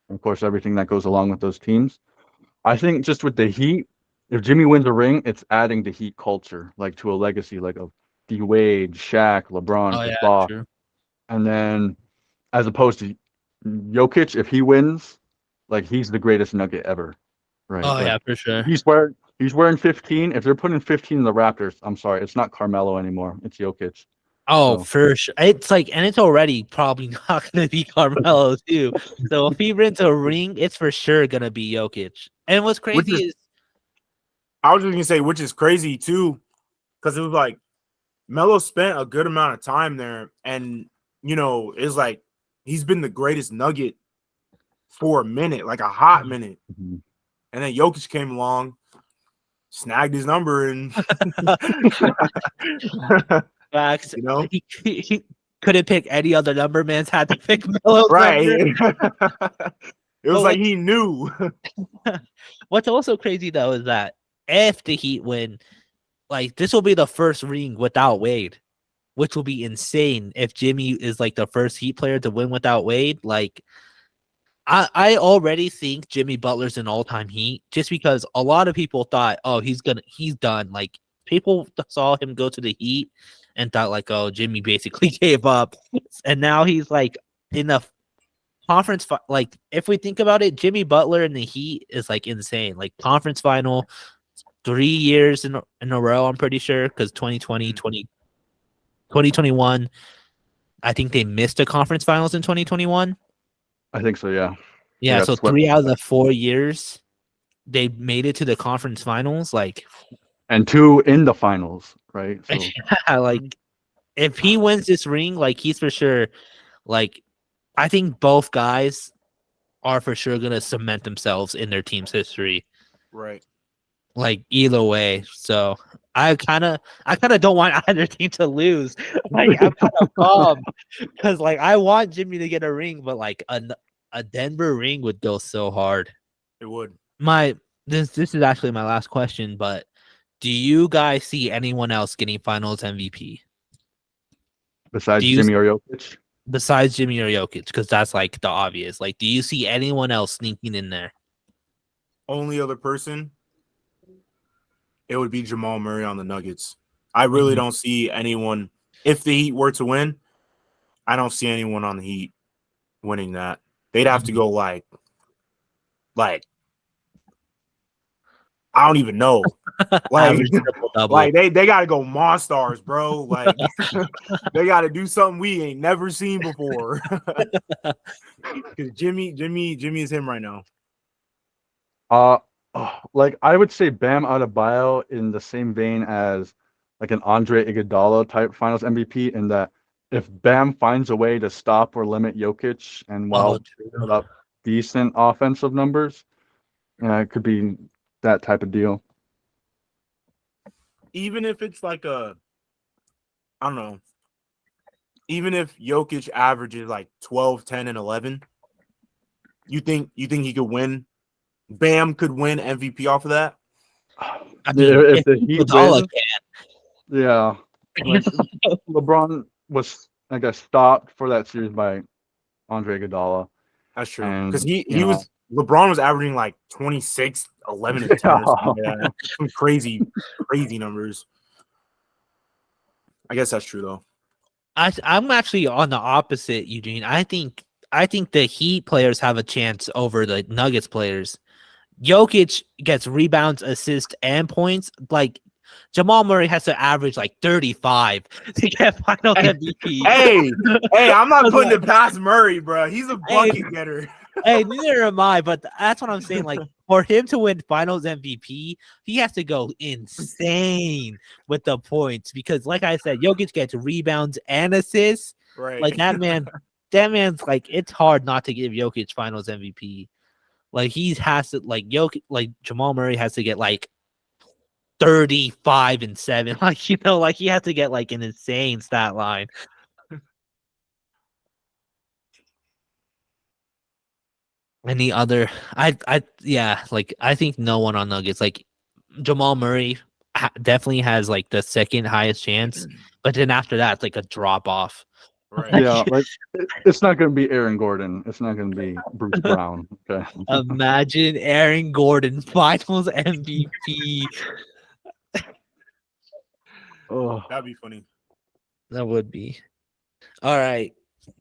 and of course everything that goes along with those teams. I think just with the Heat, if Jimmy wins a ring, it's adding the Heat culture, like to a legacy, like of D Wade, Shaq, LeBron, Chris Paul. True. And then, as opposed to Jokic, if he wins, like he's the greatest Nugget ever, right? Oh like, yeah, for sure. He's wearing 15. If they're putting 15 in the Raptors, I'm sorry, it's not Carmelo anymore. It's Jokic. Oh, so. For sure. It's like, and it's already probably not going to be Carmelo too. So if he wins a ring, it's for sure going to be Jokic. And what's crazy is I was just going to say, which is crazy too, because it was like Melo spent a good amount of time there, and you know, it's like he's been the greatest Nugget for a minute, like a hot minute. And then Jokic came along, snagged his number, and facts. You know, he couldn't pick any other number. Man's had to pick Melo's right. number. It was like he knew. What's also crazy though is that if the Heat win, like this will be the first ring without Wade, which will be insane if Jimmy is like the first Heat player to win without Wade. Like, I already think Jimmy Butler's an all-time Heat just because a lot of people thought, oh, he's done. Like, people saw him go to the Heat and thought like, oh, Jimmy basically gave up. And now he's like in the conference. Like, if we think about it, Jimmy Butler in the Heat is like insane. Like, conference final 3 years in a row, I'm pretty sure, because 2020, 2021, I think they missed the conference finals in 2021. I think so, yeah. Yeah, so 3 out of the 4 years they made it to the conference finals, like, and 2 in the finals, right? So. Yeah, like if he wins this ring, like he's for sure, like I think both guys are for sure gonna cement themselves in their team's history. Right. Like either way. So I kind of don't want either team to lose. Like I'm kind of bummed because like I want Jimmy to get a ring, but like a Denver ring would go so hard. It would. This is actually my last question, but do you guys see anyone else getting Finals MVP besides Jimmy or Jokic? Besides Jimmy or Jokic, because that's like the obvious. Like, do you see anyone else sneaking in there? Only other person it would be Jamal Murray on the Nuggets. I really don't see anyone. If the Heat were to win, I don't see anyone on the Heat winning that. They'd have to go like I don't even know. Like, Average triple-double. like they got to go Monstars, bro. Like they got to do something we ain't never seen before. Because Jimmy is him right now. Like I would say Bam Adebayo in the same vein as like an Andre Iguodala type Finals MVP, in that if Bam finds a way to stop or limit Jokic and while put up decent offensive numbers, it could be that type of deal. Even if it's like I don't know, even if Jokic averages like 12, 10, and 11, you think he could win? Bam could win MVP off of that? I mean, if the Heat Iguodala win, yeah. Like, LeBron was, I guess, stopped for that series by Andre Iguodala. That's true. And, Because he you know, was LeBron was averaging like 26, 11, and 10 or something like that. Some crazy numbers. I guess that's true though. I'm actually on the opposite, Eugene. I think the Heat players have a chance over the Nuggets players. Jokic gets rebounds, assists, and points. Like Jamal Murray has to average like 35 to get Finals MVP. Hey, I'm not putting it past Murray, bro. He's a bucket getter. Hey, neither am I, but that's what I'm saying. Like, for him to win Finals MVP, he has to go insane with the points because, like I said, Jokic gets rebounds and assists. Right. Like that man's like, it's hard not to give Jokic Finals MVP. Like he has to, like Jokic, like Jamal Murray has to get like 35 and 7. Like, you know, like he has to get like an insane stat line. Any other? Yeah, like I think no one on Nuggets. Like Jamal Murray definitely has like the second highest chance, but then after that, it's like a drop off. Right. Yeah, like it's not going to be Aaron Gordon. It's not going to be Bruce Brown. Okay. Imagine Aaron Gordon Finals MVP. Oh, That'd be funny. That would be. All right.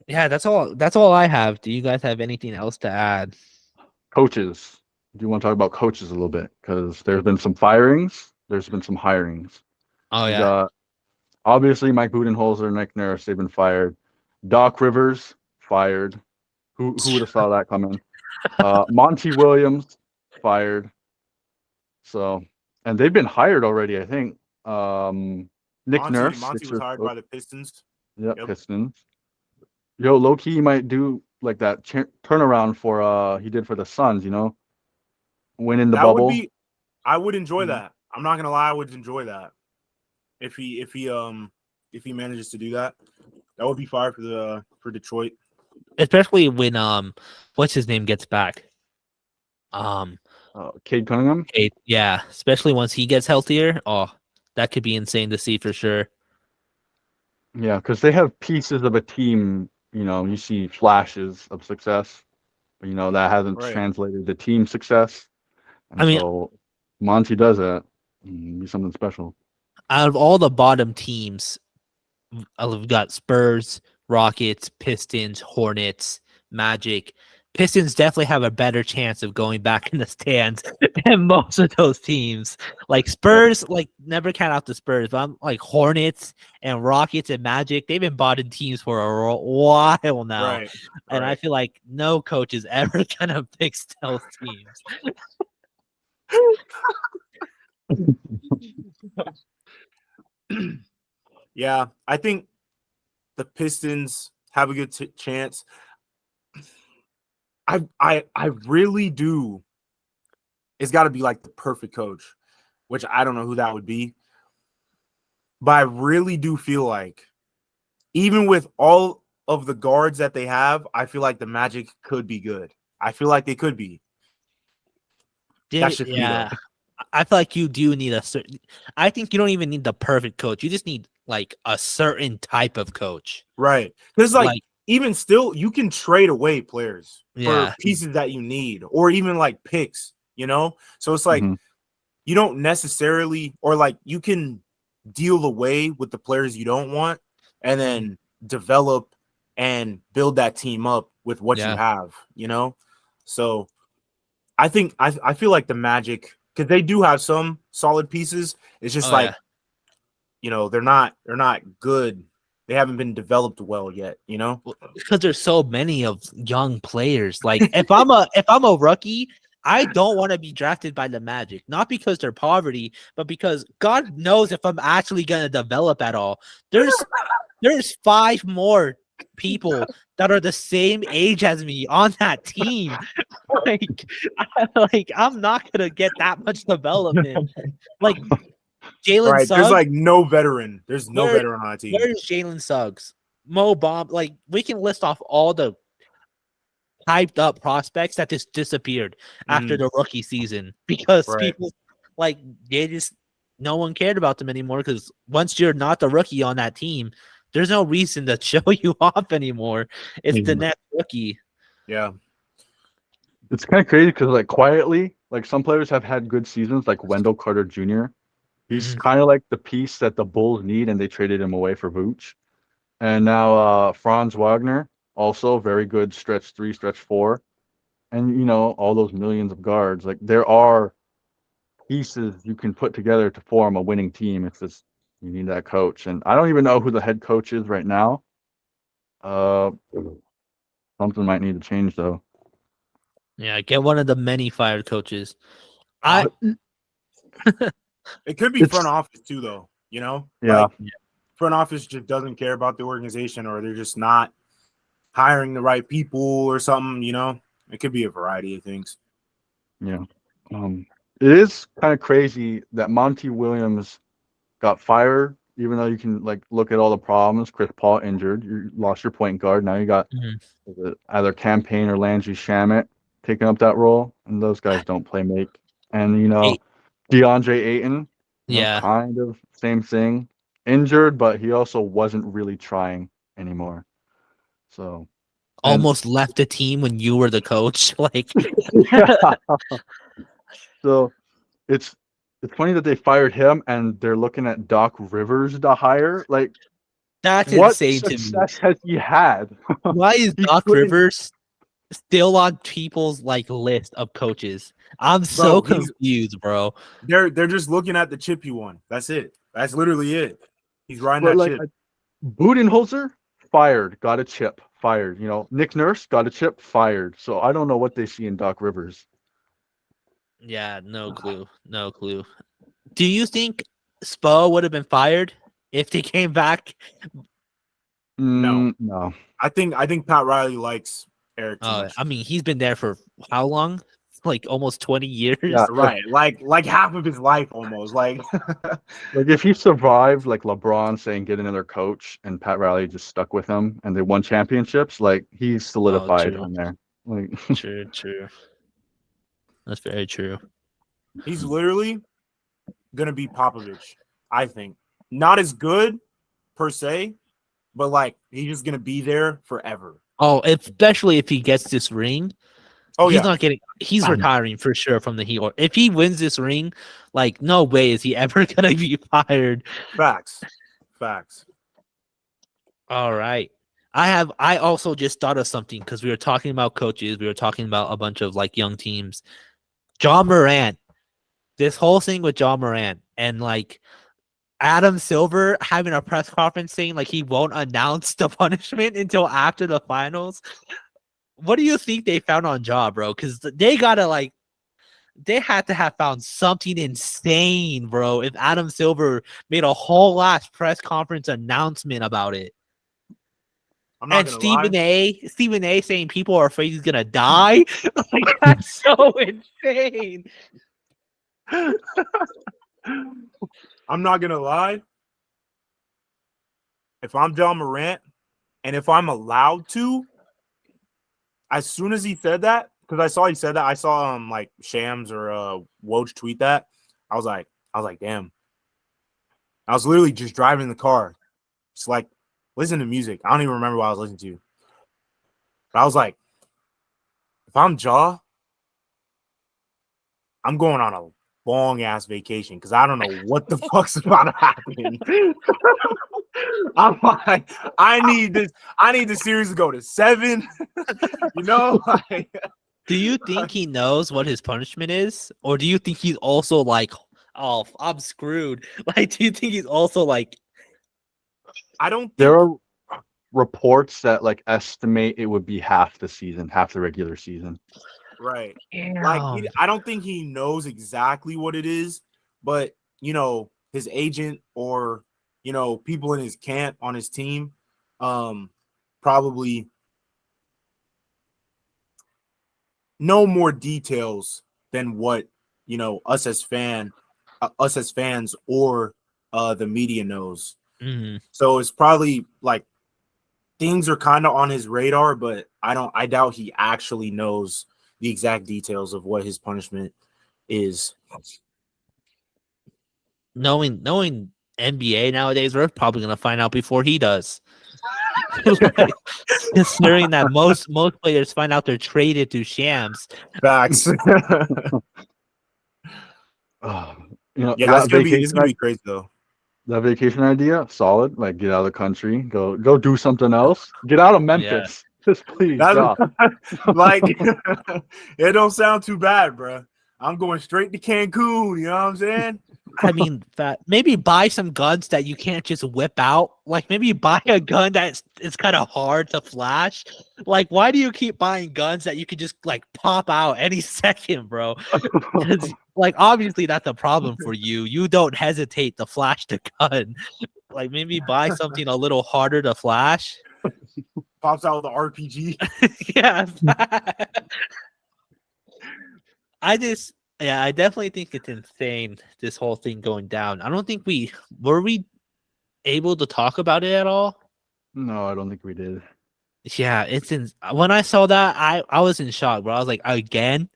Yeah, that's all I have. Do you guys have anything else to add? coaches. Do you want to talk about coaches a little bit? Because there's been some firings. There's been some hirings. Oh We yeah. got, obviously, Mike Budenholzer, Nick Nurse, they've been fired. Doc Rivers, fired. Who would have saw that coming? Monty Williams, fired. So, and they've been hired already, I think. Nick Nurse. Monty was hired by the Pistons. Yep, Yep. Pistons. Yo, low-key might do like that turnaround for he did for the Suns, you know? Winning the That bubble. would be. I would enjoy Mhm. that. I'm not gonna lie. I would enjoy that if he manages to do that. That would be fire for Detroit. Especially when what's his name gets back. Cade Cunningham. Yeah, especially once he gets healthier. Oh, that could be insane to see for sure. Yeah, because they have pieces of a team, you know, you see flashes of success, but, you know, that hasn't Right. translated to team success. And I mean- so Monty does that. Be something special. Out of all the bottom teams, we've got Spurs, Rockets, Pistons, Hornets, Magic. Pistons definitely have a better chance of going back in the stands than most of those teams. Like Spurs, like never count out the Spurs, but I'm like Hornets and Rockets and Magic. They've been bottom teams for a while now, Right. and I feel like no coach is ever gonna fix those teams. Yeah, I think the Pistons have a good chance. I really do. It's got to be like the perfect coach, which I don't know who that would be. But I really do feel like, even with all of the guards that they have, I feel like the Magic could be good. I feel like they could be. That's just me, Yeah, though. I feel like you do need a certain. I think you don't even need the perfect coach. You just need like a certain type of coach. Right. Because like even still, you can trade away players Yeah. for pieces that you need, or even like picks, you know? So it's like Mhm. you don't necessarily, or like you can deal away with the players you don't want and then develop and build that team up with what you have, you know? So I think I feel like the Magic, because they do have some solid pieces. It's just you know, they're not good. They haven't been developed well yet, you know? Because there's so many of young players. Like if I'm a rookie, I don't want to be drafted by the Magic, not because they're poverty, but because God knows if I'm actually gonna develop at all. There's 5 more people that are the same age as me on that team. like I'm not gonna get that much development. Like Jalen Right. Suggs. There's like no veteran. There's no veteran on that team. Where is Jalen Suggs? Mo Bomb? Like we can list off all the hyped up prospects that just disappeared after the rookie season because people like no one cared about them anymore because once you're not the rookie on that team, there's no reason to show you off anymore. It's the next rookie. Yeah. It's kind of crazy because like quietly, like some players have had good seasons, like Wendell Carter Jr. He's kind of like the piece that the Bulls need, and they traded him away for Vooch. And now Franz Wagner, also very good stretch 3, stretch 4. And, you know, all those millions of guards. Like, there are pieces you can put together to form a winning team. It's just you need that coach. And I don't even know who the head coach is right now. Something might need to change, though. Yeah, get one of the many fired coaches. It could be front office too, though. You know, yeah. Like, front office just doesn't care about the organization, or they're just not hiring the right people or something. You know, it could be a variety of things. Yeah. It is kind of crazy that Monty Williams got fired, even though you can like look at all the problems. Chris Paul injured, you lost your point guard. Now you got either Campaign or Landry Shamet taking up that role, and those guys don't play make. And you know, DeAndre Ayton, kind of same thing, injured, but he also wasn't really trying anymore. So almost left the team when you were the coach. Like, so it's funny that they fired him and they're looking at Doc Rivers to hire. Like, that's what insane to me. Success has he had? Why is Doc Rivers still on people's like list of coaches? I'm so confused, bro. They're just looking at the chip he won. That's it. That's literally it. He's riding that chip. Budenholzer fired, got a chip, fired. You know, Nick Nurse got a chip, fired. So I don't know what they see in Doc Rivers. Yeah, no clue. No clue. Do you think Spo would have been fired if he came back? No. I think Pat Riley likes Eric too much. I mean, he's been there for how long? Like almost 20 years. Yeah, right. Like half of his life almost. Like like if he survived like LeBron saying get another coach and Pat Riley just stuck with him and they won championships, like he's solidified on there. Like true. That's very true. He's literally gonna be Popovich, I think. Not as good per se, but like he's just gonna be there forever. Oh, especially if he gets this ring. Oh, he's retiring for sure from the Heat. Or if he wins this ring, like no way is he ever gonna be fired. Facts. All right. I also just thought of something because we were talking about coaches, we were talking about a bunch of like young teams. Ja Morant. This whole thing with Ja Morant and like Adam Silver having a press conference saying like he won't announce the punishment until after the finals. What do you think they found on Ja, bro? Because they had to have found something insane, bro. If Adam Silver made a whole last press conference announcement about it. And Stephen A saying people are afraid he's gonna die. Like that's so insane. I'm not gonna lie. If I'm Ja Morant, and if I'm allowed to, as soon as he said that, because I saw he said that, I saw like Shams or Woj tweet that. I was like, damn. I was literally just driving the car, just like listening to music. I don't even remember what I was listening to. But I was like, if I'm Ja, I'm going on long ass vacation because I don't know what the fuck's about to happen. I'm like, I need the series to go to 7. You know, like, Do you think he knows what his punishment is, or do you think he's also like, "Oh, I'm screwed"? Like, do you think he's also like, I don't think There are reports that like estimate it would be half the season, half the regular season. right. "Damn." Like, I don't think he knows exactly what it is, but you know, his agent or you know, people in his camp on his team, probably know more details than what you know us as fans or the media knows. Mhm. So it's probably like things are kind of on his radar, but I doubt he actually knows the exact details of what his punishment is. knowing NBA nowadays, we're probably gonna find out before he does. Like, considering that most players find out they're traded to Shams. Facts. Oh, you know, Yeah, it's gonna be vacation, crazy though. that vacation idea, solid. Like, get out of the country, go do something else. Get out of Memphis, just please. That's Yeah. like it don't sound too bad, bro. I'm going straight to Cancun. You know what I'm saying? I mean, maybe buy some guns that you can't just whip out. Like maybe buy a gun that's it's kind of hard to flash. Like, why do you keep buying guns that you can just like pop out any second, bro? 'Cause, like obviously that's a problem for you. You don't hesitate to flash the gun. Like maybe buy something a little harder to flash. Pops out with the RPG. Yeah. I definitely think it's insane, this whole thing going down. I don't think we able to talk about it at all. No, I don't think we did. Yeah, when I saw that, I was in shock, bro. I was like, again?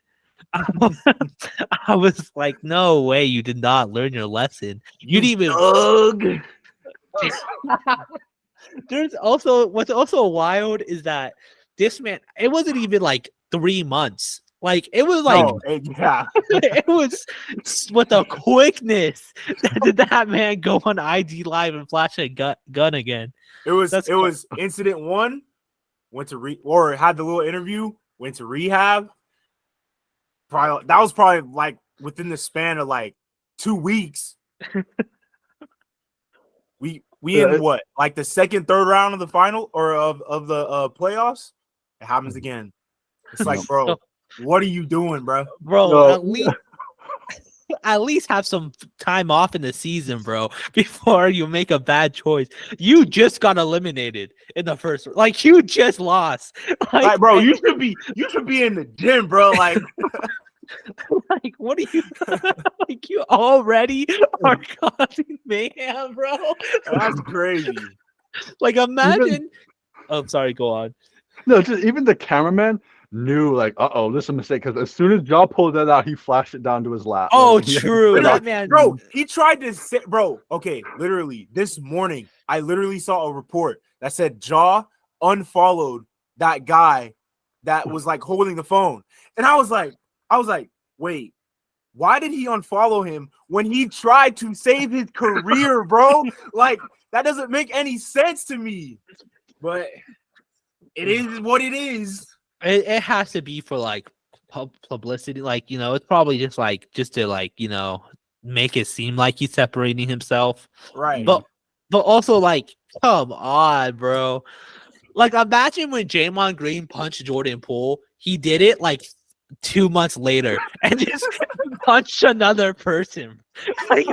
I was like, no way, you did not learn your lesson. You didn't even Ugh. There's also what's also wild is that this man, it wasn't even like 3 months. Like it was like Yeah. it was with the quickness that did that man go on IG Live and flash a gun again. It was That's incident 1, went to or had the little interview, went to rehab. Probably that was probably like within the span of like 2 weeks. We in what, like the second, third round of the final or of the playoffs? It happens again. It's like, bro, what are you doing, bro? Bro, No. at least have some time off in the season, bro, before you make a bad choice. You just got eliminated in the first, like you just lost. Like, bro, you should be in the gym, bro. Like, like what are you like you already are causing mayhem, bro? that's crazy. Like imagine oh sorry, go on. No, just even the cameraman knew, like, this is a mistake. Because as soon as Jaw pulled that out, he flashed it down to his lap. Oh, Like, true. That man, Bro, he tried to say, bro, okay, literally, this morning, I literally saw a report that said Jaw unfollowed that guy that was like holding the phone. And I was like, wait, why did he unfollow him when he tried to save his career, bro? Like, that doesn't make any sense to me. But it is what it is. it has to be for like publicity. Like, you know, it's probably just to like, you know, make it seem like he's separating himself. Right. But also like, come on, bro. Like, imagine when Draymond Green punched Jordan Poole, he did it like 2 months later and just punched another person. Like,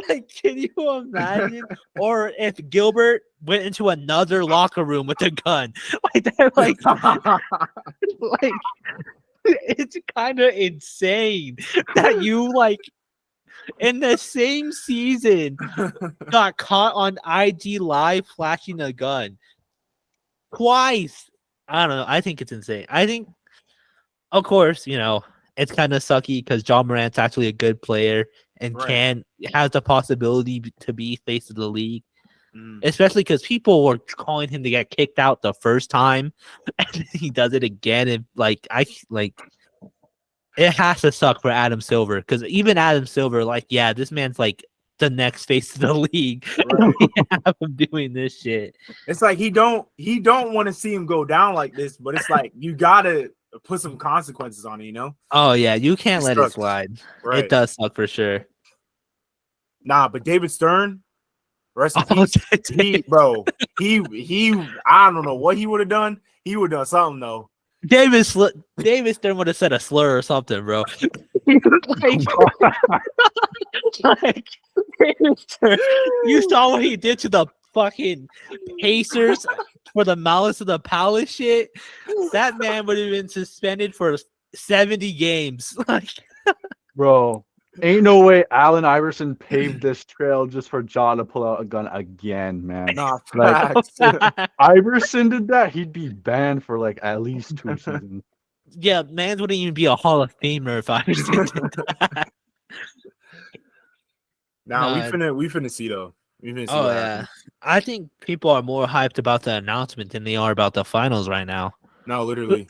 like, can you imagine? Or if Gilbert went into another locker room with a gun, like that, like it's kind of insane that you like in the same season got caught on IG Live flashing a gun twice. I don't know. I think it's insane. I think, of course, you know, it's kind of sucky because John Morant's actually a good player and has the possibility to be face of the league. Especially because people were calling him to get kicked out the first time, and he does it again. And it has to suck for Adam Silver because even Adam Silver, like, yeah, this man's like the next face of the league. Right. We have him doing this shit. It's like he don't want to see him go down like this, but it's like you gotta put some consequences on it, you know? Oh yeah, you can't It let it sucks. slide. Right. It does suck for sure. Nah, but David Stern, rest in Oh, peace. He I don't know what he would have done. He would have done something though. David Stern would have said a slur or something, bro. Like, David Stern, you saw what he did to the fucking Pacers for the Malice of the Palace shit. That man would have been suspended for 70 games. Like, Bro, ain't no way Allen Iverson paved this trail just for Ja to pull out a gun again, man. Nah, Like- facts. Iverson did that, he'd be banned for like at least 2 seasons. yeah, man wouldn't even be a Hall of Famer if Iverson did that. Nah, Nah. we finna see though. We finna see Oh what yeah, happens. I think people are more hyped about the announcement than they are about the finals right now. No, literally.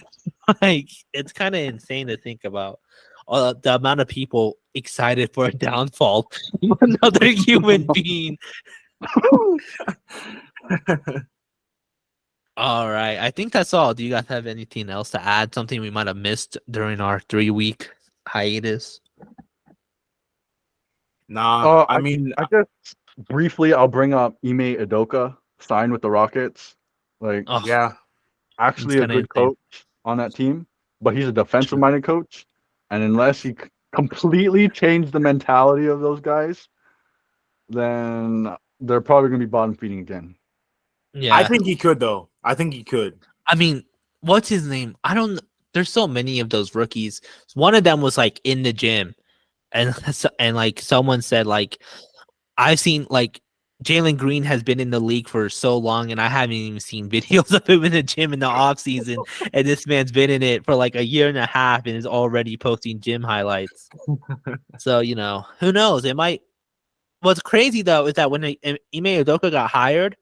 Like, it's kind of insane to think about the amount of people excited for a downfall of another human being. All right, I think that's all. Do you guys have anything else to add? Something we might have missed during our 3-week hiatus? Nah, I guess briefly I'll bring up Ime Udoka signed with the Rockets. Like, Oh, yeah. actually it's a kinda good insane. coach on that team, but he's a defensive minded coach. And unless he completely changed the mentality of those guys, then they're probably going to be bottom feeding again. Yeah, I think he could though. I think he could. I mean, what's his name? I don't. There's so many of those rookies. One of them was like in the gym, and and like someone said like, I've seen like Jalen Green has been in the league for so long, and I haven't even seen videos of him in the gym in the off season. And this man's been in it for like a year and a half and is already posting gym highlights. So who knows? It might. What's crazy though is that when Ime Udoka got hired,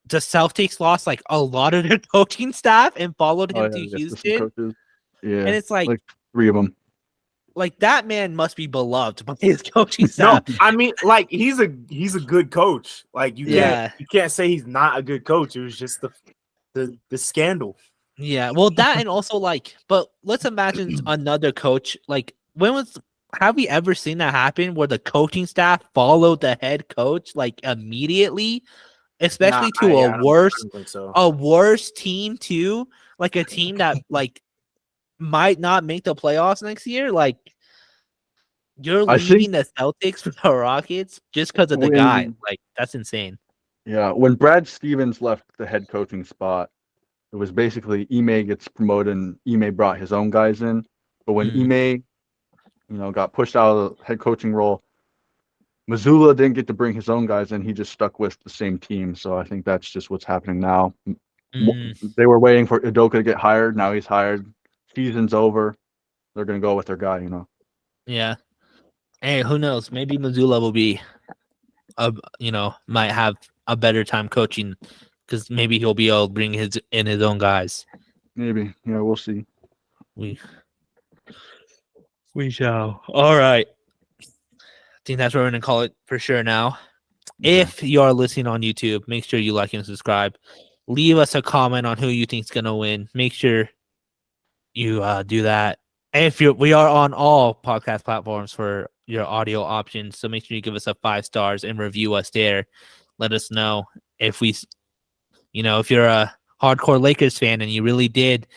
the Celtics lost like a lot of their coaching staff and followed him to the assistant Houston. coaches. Yeah. And it's like 3 of them. like that man must be beloved by his coaching No, staff. I mean, like he's a good coach. Like you Yeah. can't say he's not a good coach. It was just the scandal. Yeah, well, that and also like, but let's imagine another coach. Like, have we ever seen that happen where the coaching staff followed the head coach like immediately, especially Nah, to I a don't worse think so. team too, like a team that like might not make the playoffs next year. Like, you're I leaving think the Celtics for the Rockets just because of the guy. Like, that's insane. Yeah, when Brad Stevens left the head coaching spot, it was basically Ime gets promoted and Ime brought his own guys in. But when Ime, got pushed out of the head coaching role, Mazzulla didn't get to bring his own guys in. He just stuck with the same team. So I think that's just what's happening now. They were waiting for Udoka to get hired. Now he's hired. Season's over. They're going to go with their guy, Yeah. Hey, who knows? Maybe Mazzulla will be, might have a better time coaching because maybe he'll be able to bring his own guys. Maybe. Yeah, we'll see. We shall. All right. I think that's what we're going to call it for sure now. Okay. If you are listening on YouTube, make sure you like and subscribe. Leave us a comment on who you think is going to win. Make sure you do that. And we are on all podcast platforms for your audio options, so make sure you give us a 5 stars and review us there. Let us know if if you're a hardcore Lakers fan and you really did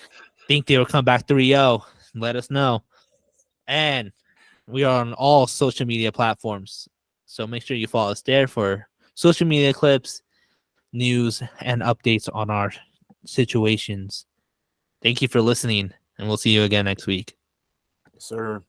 think they would come back 3-0, let us know. And we are on all social media platforms, so make sure you follow us there for social media clips, news, and updates on our situations. Thank you for listening, and we'll see you again next week. Yes, sir.